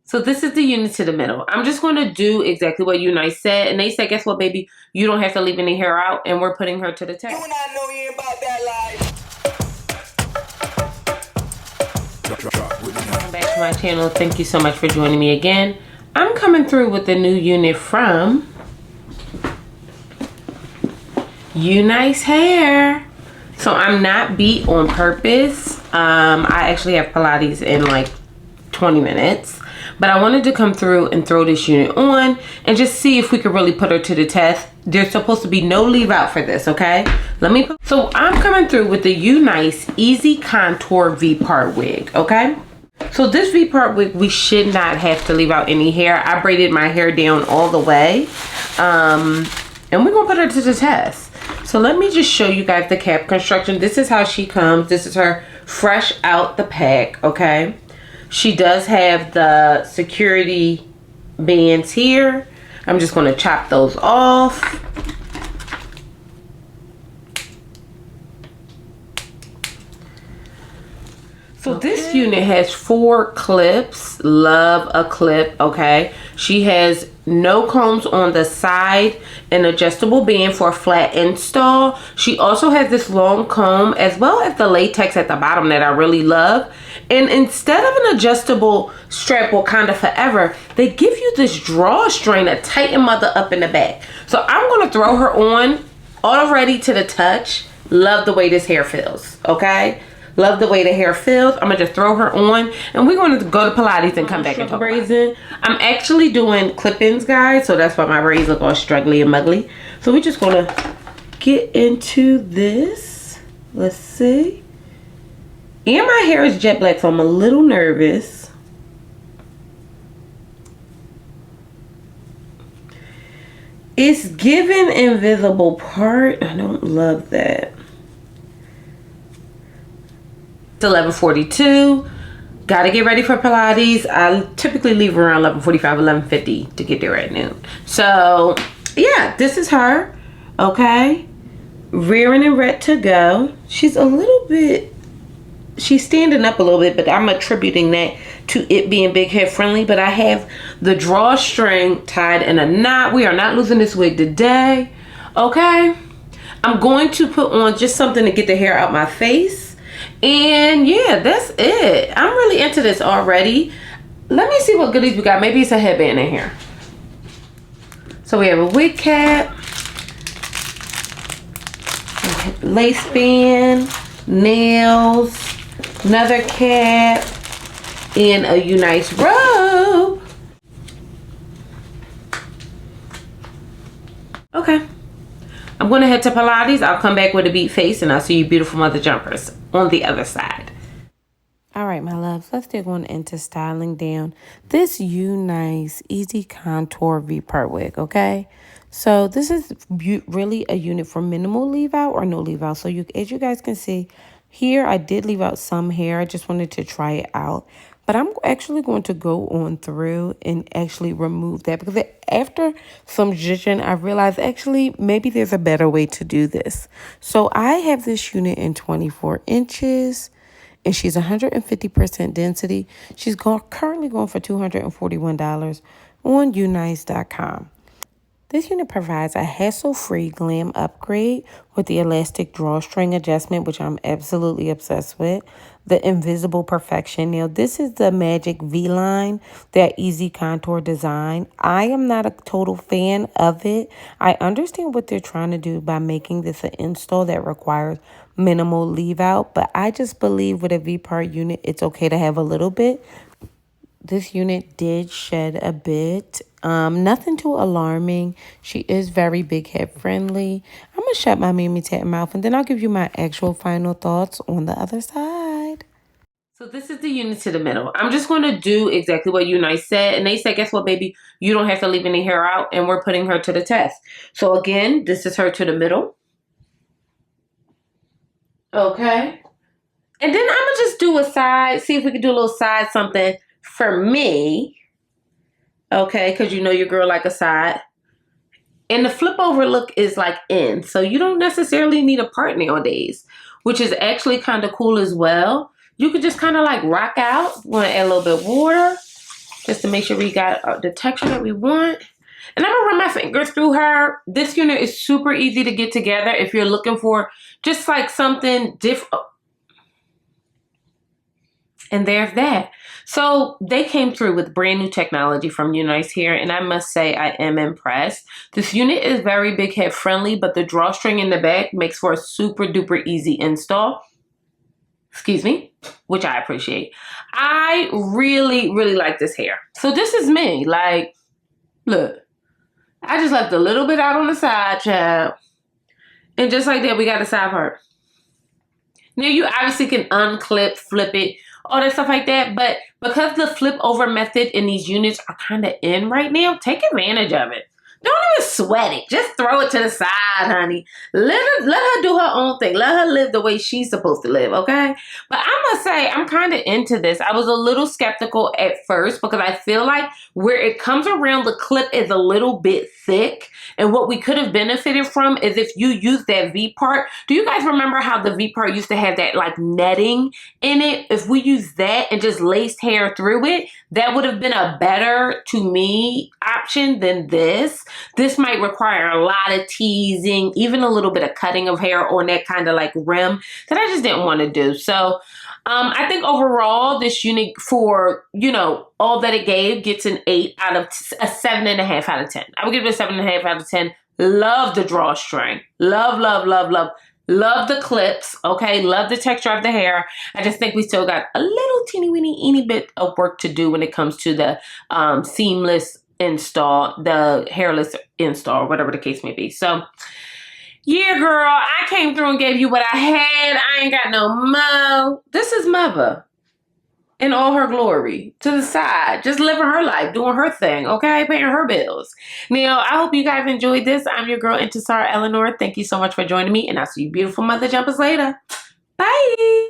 So this is the unit to the middle. I'm just going to do exactly what Unice said. And they said, guess what, baby? You don't have to leave any hair out. And we're putting her to the test. You and I know you ain't about that life. Welcome back to my channel. Thank you so much for joining me again. I'm coming through with the new unit from Unice Hair. So I'm not beat on purpose. I actually have Pilates in like 20 minutes. But I wanted to come through and throw this unit on and just see if we could really put her to the test. There's supposed to be no leave out for this, okay? So I'm coming through with the Unice EasiContour V-part wig, okay? So this V-part wig, we should not have to leave out any hair. I braided my hair down all the way. And we're gonna put her to the test. So let me just show you guys the cap construction. This is how she comes. This is her fresh out the pack, okay? She does have the security bands here. I'm just going to chop those off. So this unit has 4 clips. Love a clip, okay? She has no combs on the side, an adjustable band for a flat install. She also has this long comb as well as the latex at the bottom that I really love. And instead of an adjustable strap Wakanda Forever, they give you this drawstring to tighten mother up in the back. So I'm going to throw her on already to the touch. Love the way this hair feels, okay? Love the way the hair feels. I'm going to just throw her on. And we're going to go to Pilates and come back and talk braids in. I'm actually doing clip-ins, guys. So that's why my braids look all struggly and muggly. So we're just going to get into this. Let's see. And my hair is jet black, so I'm a little nervous. It's given invisible part. I don't love that. It's 11:42. Gotta get ready for Pilates. I typically leave around 11:45, 11:50 to get there at noon. So yeah, this is her. Okay. Rearing and red to go. She's a little bit, she's standing up a little bit, but I'm attributing that to it being big head friendly. But I have the drawstring tied in a knot. We are not losing this wig today. Okay. I'm going to put on just something to get the hair out my face. And yeah, that's it. I'm really into this already. Let me see what goodies we got. Maybe it's a headband in here. So we have a wig cap, lace band, nails, another cap, and a Unice robe. Okay. I'm going to head to Pilates. I'll come back with a beat face and I'll see you beautiful mother jumpers on the other side. All right, my loves, let's dig on into styling down this Unice EasiContour V-part wig, okay? So this is really a unit for minimal leave out or no leave out. So as you guys can see here, I did leave out some hair. I just wanted to try it out. But I'm actually going to go on through and actually remove that because after some zhuzhing, I realized actually maybe there's a better way to do this. So I have this unit in 24 inches and she's 150% density. She's currently going for $241 on unice.com. This unit provides a hassle-free glam upgrade with the elastic drawstring adjustment, which I'm absolutely obsessed with. The invisible perfection. Now, this is the magic V-line that EasiContour designed. I am not a total fan of it. I understand what they're trying to do by making this an install that requires minimal leave out, but I just believe with a V-part unit, it's okay to have a little bit. This unit did shed a bit. Nothing too alarming. She is very big head friendly. I'm going to shut my Mimi Tat mouth and then I'll give you my actual final thoughts on the other side. So this is the unit to the middle. I'm just going to do exactly what Unice said. And they said, guess what, baby? You don't have to leave any hair out. And we're putting her to the test. So again, this is her to the middle. Okay. And then I'm going to just do a side. See if we can do a little side something for me. Okay, because you know your girl like a side. And the flip over look is like in. So you don't necessarily need a part nowadays, which is actually kind of cool as well. You could just kind of like rock out. Want to add a little bit of water. just to make sure we got the texture that we want. And I'm gonna run my fingers through her. This unit is super easy to get together if you're looking for just like something different. And there's that. So they came through with brand new technology from Unice here, and I must say I am impressed. This unit is very big head friendly, but the drawstring in the back makes for a super duper easy install. Excuse me, which I appreciate. I really, really like this hair. So this is me. Like, look, I just left a little bit out on the side, child. And just like that, we got a side part. Now you obviously can unclip, flip it, all that stuff like that. But because the flip over method in these units are kind of in right now, take advantage of it. Don't even sweat it. Just throw it to the side, honey. Let her do her own thing. Let her live the way she's supposed to live, okay? But I must say, I'm kind of into this. I was a little skeptical at first because I feel like where it comes around, the clip is a little bit thick. And what we could have benefited from is if you use that V part. Do you guys remember how the V part used to have that like netting in it? If we use that and just laced hair through it, that would have been a better, to me, option than this. This might require a lot of teasing, even a little bit of cutting of hair on that kind of like rim that I just didn't want to do. So I think overall this unit, for, you know, all that it gave, gets an 8 out of a 7.5 out of 10. I would give it a 7.5 out of 10. Love the drawstring. Love, love, love, love. Love the clips, okay? Love the texture of the hair. I just think we still got a little teeny bit of work to do when it comes to the seamless install, the hairless install, whatever the case may be. So, yeah, girl, I came through and gave you what I had. I ain't got no mo. This is mother in all her glory, to the side, just living her life, doing her thing, okay? Paying her bills. Now, I hope you guys enjoyed this. I'm your girl, Intisar Eleanor. Thank you so much for joining me, and I'll see you beautiful mother jumpers later. Bye.